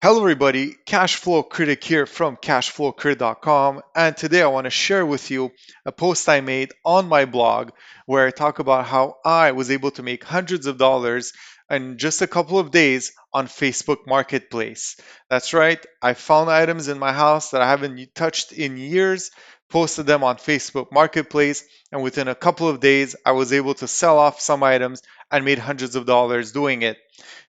Hello everybody, Cashflowcritic here from cashflowcritic.com, and today I want to share with you a post I made on my blog where I talk about how I was able to make hundreds of dollars in just a couple of days on Facebook Marketplace. That's right, I found items in my house that I haven't touched in years, posted them on Facebook Marketplace, and within a couple of days I was able to sell off some items and made hundreds of dollars doing it.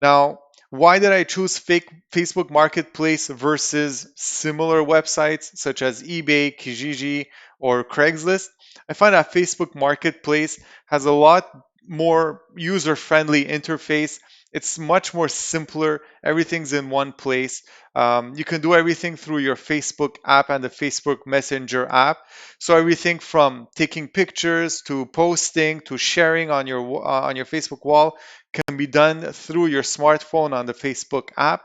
Now, why did I choose fake Facebook Marketplace versus similar websites such as eBay, Kijiji, or Craigslist? I find that Facebook Marketplace has a lot more user-friendly interface. It's much more simpler. Everything's in one place. You can do everything through your Facebook app and the Facebook Messenger app. So everything from taking pictures to posting to sharing on your Facebook wall can be done through your smartphone on the Facebook app.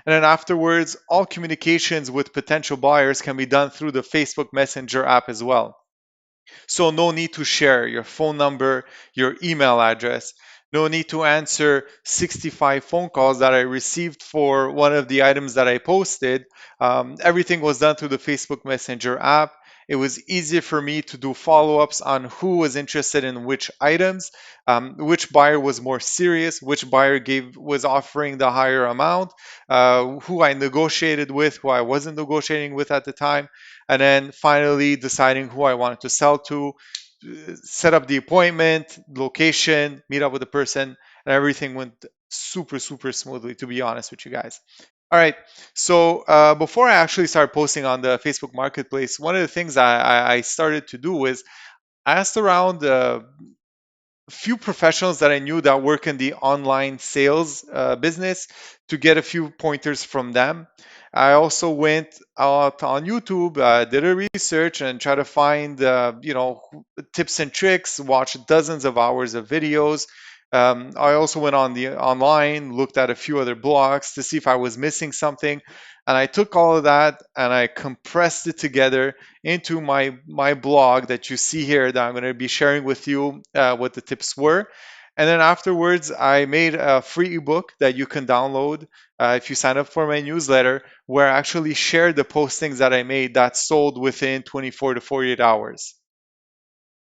And then afterwards, all communications with potential buyers can be done through the Facebook Messenger app as well. So no need to share your phone number, your email address. No need to answer 65 phone calls that I received for one of the items that I posted. Everything was done through the Facebook Messenger app. It was easier for me to do follow ups on who was interested in which items, which buyer was more serious, which buyer was offering the higher amount, who I negotiated with, who I wasn't negotiating with at the time, and then finally deciding who I wanted to sell to, set up the appointment, location, meet up with the person, and everything went super smoothly, to be honest with you guys. All right, so before I actually started posting on the Facebook Marketplace, one of the things I started to do is I asked around few professionals that I knew that work in the online sales business to get a few pointers from them. I also went out on YouTube, did a research, and try to find tips and tricks. Watched dozens of hours of videos. I also went on the online, looked at a few other blogs to see if I was missing something, and I took all of that and I compressed it together into my blog that you see here that I'm going to be sharing with you what the tips were. And then afterwards, I made a free ebook that you can download if you sign up for my newsletter, where I actually share the postings that I made that sold within 24 to 48 hours.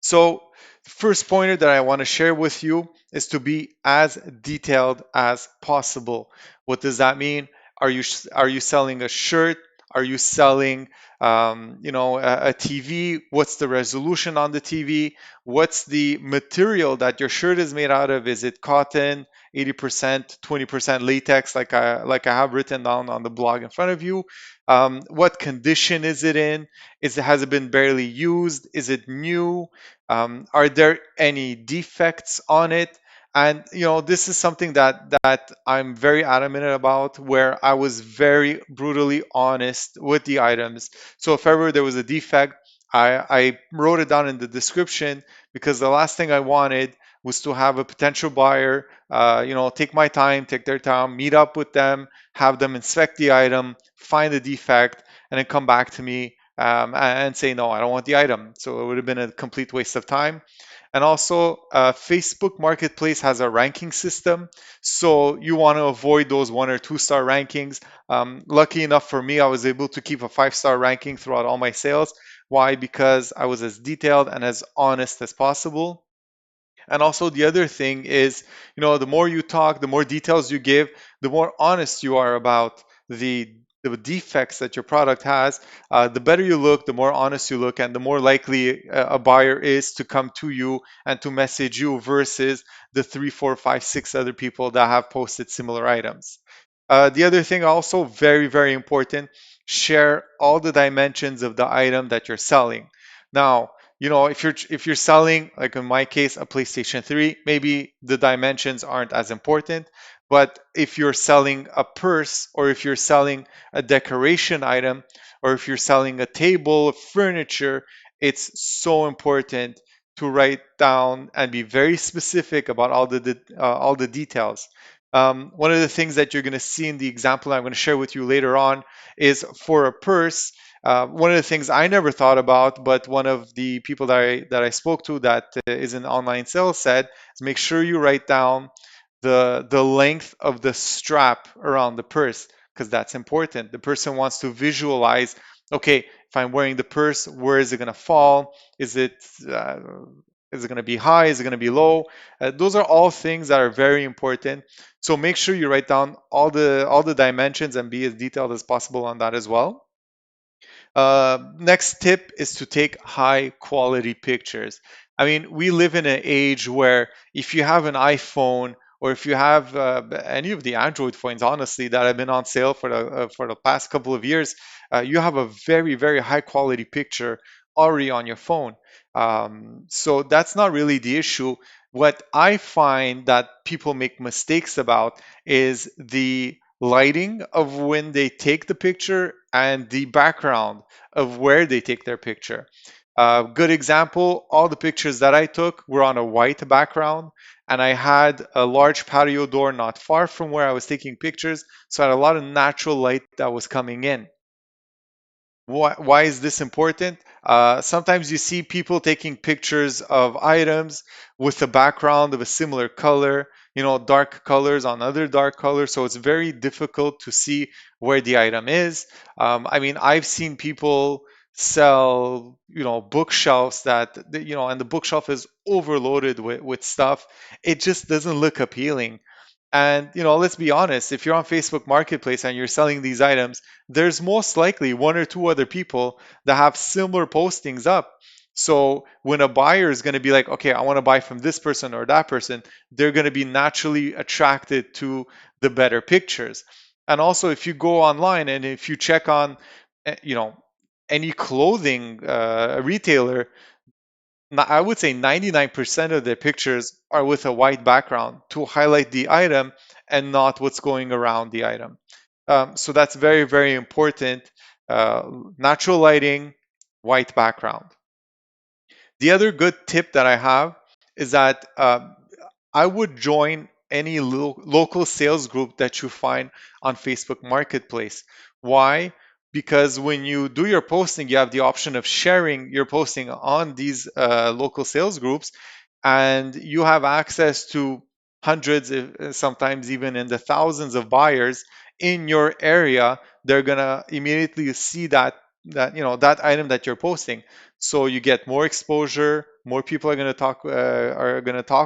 So, the first pointer that I want to share with you is to be as detailed as possible. What does that mean? Are you selling a shirt? Are you selling a TV? What's the resolution on the TV? What's the material that your shirt is made out of? Is it cotton, 80%, 20% latex, like I have written down on the blog in front of you? What condition is it in? Has it been barely used? Is it new? Are there any defects on it? And this is something that I'm very adamant about, where I was very brutally honest with the items. So if ever there was a defect, I wrote it down in the description, because the last thing I wanted was to have a potential buyer, take my time, take their time, meet up with them, have them inspect the item, find the defect, and then come back to me and say, no, I don't want the item. So it would have been a complete waste of time. And also, Facebook Marketplace has a ranking system. So you want to avoid those 1 or 2 star rankings. Lucky enough for me, I was able to keep a 5 star ranking throughout all my sales. Why? Because I was as detailed and as honest as possible. And also, the other thing is, the more you talk, the more details you give, the more honest you are about the defects that your product has. The better you look, the more honest you look, and the more likely a buyer is to come to you and to message you versus the three, four, five, six other people that have posted similar items. The other thing, also very important, share all the dimensions of the item that you're selling. Now, if you're selling, like in my case, a PlayStation 3, maybe the dimensions aren't as important. But if you're selling a purse, or if you're selling a decoration item, or if you're selling a table, furniture, it's so important to write down and be very specific about all the details. One of the things that you're going to see in the example I'm going to share with you later on is for a purse. One of the things I never thought about, but one of the people that I spoke to that is in online sales said, is make sure you write down the length of the strap around the purse, because that's important. The person wants to visualize, okay, if I'm wearing the purse, where is it going to fall? Is it uh, is it going to be high? Is it going to be low? Those are all things that are very important. So make sure you write down all the dimensions and be as detailed as possible on that as well. Next tip is to take high quality pictures. I mean, we live in an age where if you have an iPhone or if you have any of the Android phones, honestly, that have been on sale for the past couple of years, you have a very, very high quality picture already on your phone. So that's not really the issue. What I find that people make mistakes about is the lighting of when they take the picture and the background of where they take their picture. Good example, all the pictures that I took were on a white background, and I had a large patio door not far from where I was taking pictures, so I had a lot of natural light that was coming in. Why is this important? Sometimes you see people taking pictures of items with a background of a similar color, dark colors on other dark colors. So it's very difficult to see where the item is. I mean, I've seen people sell, bookshelves and the bookshelf is overloaded with stuff. It just doesn't look appealing. And let's be honest, if you're on Facebook Marketplace and you're selling these items, there's most likely one or two other people that have similar postings up. So when a buyer is going to be like, okay, I want to buy from this person or that person, they're going to be naturally attracted to the better pictures. And also, if you go online and if you check on, any clothing retailer, I would say 99% of their pictures are with a white background to highlight the item and not what's going around the item. So that's very, very important. Natural lighting, white background. The other good tip that I have is that I would join any local sales group that you find on Facebook Marketplace. Why? Because when you do your posting, you have the option of sharing your posting on these local sales groups, and you have access to hundreds, sometimes even in the thousands of buyers in your area. They're gonna immediately see that item that you're posting, so you get more exposure. More people are gonna talk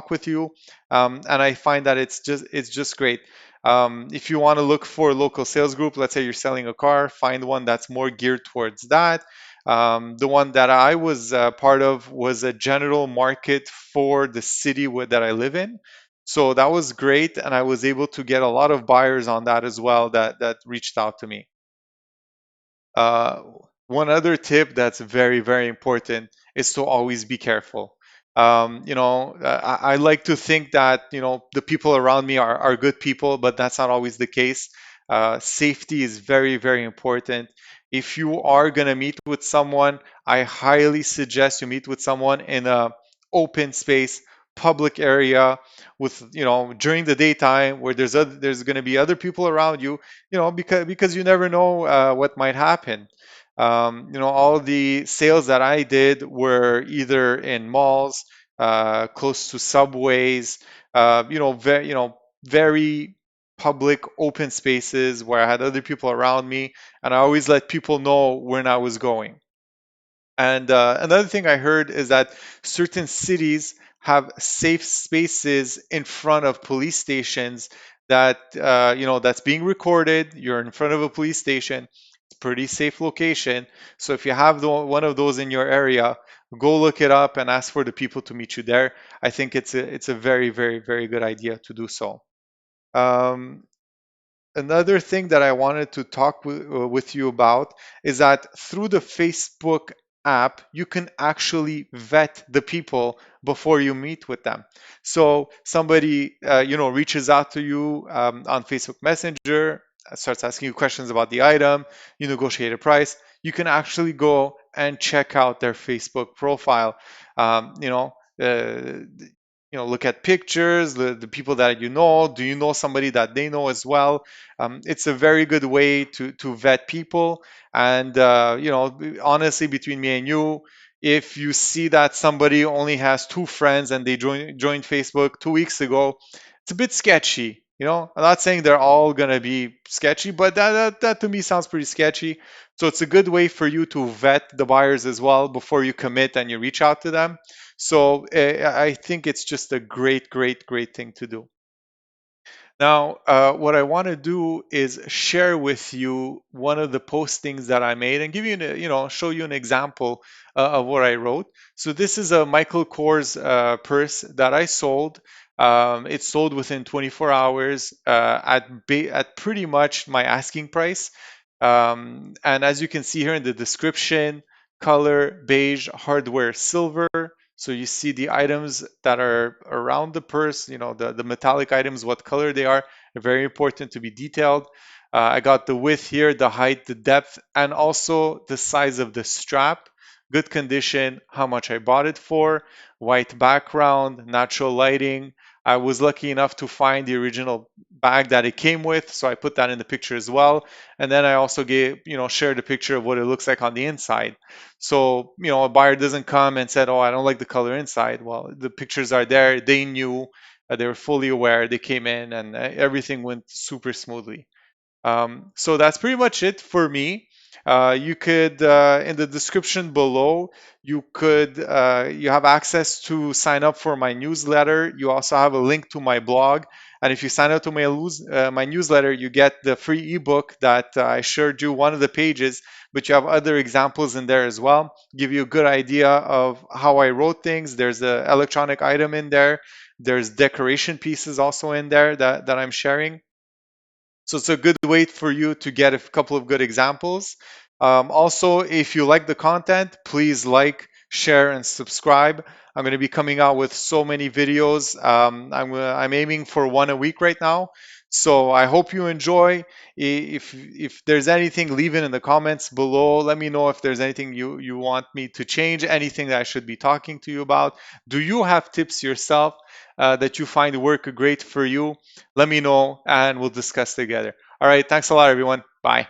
with you, and I find that it's just great. If you want to look for a local sales group, let's say you're selling a car, find one that's more geared towards that. The one that I was part of was a general market for the city that I live in. So that was great, and I was able to get a lot of buyers on that as well that reached out to me. Uh, One other tip that's very, very important is to always be careful. I like to think that, the people around me are good people, but that's not always the case. Safety is very, very important. If you are going to meet with someone, I highly suggest you meet with someone in a open space, public area with, during the daytime where there's going to be other people around you, because you never know what might happen. All the sales that I did were either in malls, close to subways, very public open spaces where I had other people around me, and I always let people know when I was going. And another thing I heard is that certain cities have safe spaces in front of police stations that's being recorded. You're in front of a police station. It's a pretty safe location. So if you have one of those in your area, go look it up and ask for the people to meet you there. I think it's a very, very, very good idea to do so. Um, Another thing that I wanted to talk with you about is that through the Facebook app, you can actually vet the people before you meet with them. So somebody, reaches out to you on Facebook Messenger, starts asking you questions about the item, you negotiate a price. You can actually go and check out their Facebook profile. Um, you know, uh, look at pictures, the people that you know. Do you know somebody that they know as well? It's a very good way to vet people. And honestly, between me and you, if you see that somebody only has two friends and they joined Facebook 2 weeks ago, it's a bit sketchy. I'm not saying they're all gonna be sketchy, but that to me sounds pretty sketchy. So it's a good way for you to vet the buyers as well before you commit and you reach out to them. So I think it's just a great, great, great thing to do. Now, what I want to do is share with you one of the postings that I made and give you, show you an example of what I wrote. So this is a Michael Kors purse that I sold. It sold within 24 hours at pretty much my asking price. And as you can see here in the description, color beige, hardware silver. So you see the items that are around the purse, the metallic items, what color they are. They're very important to be detailed. I got the width here, the height, the depth, and also the size of the strap. Good condition, how much I bought it for, white background, natural lighting. I was lucky enough to find the original bag that it came with, so I put that in the picture as well. And then I also shared a picture of what it looks like on the inside. So, a buyer doesn't come and said, "Oh, I don't like the color inside." Well, the pictures are there. They knew, they were fully aware. They came in and everything went super smoothly. So that's pretty much it for me. You could, in the description below, you have access to sign up for my newsletter. You also have a link to my blog. And if you sign up to my newsletter, you get the free ebook that I shared you one of the pages, but you have other examples in there as well. Give you a good idea of how I wrote things. There's an electronic item in there. There's decoration pieces also in there that I'm sharing. So it's a good way for you to get a couple of good examples. Also, if you like the content, please like, share, and subscribe. I'm going to be coming out with so many videos. I'm aiming for one a week right now. So I hope you enjoy. If there's anything, leave it in the comments below. Let me know if there's anything you want me to change, anything that I should be talking to you about. Do you have tips yourself that you find work great for you? Let me know and we'll discuss together. All right. Thanks a lot, everyone. Bye.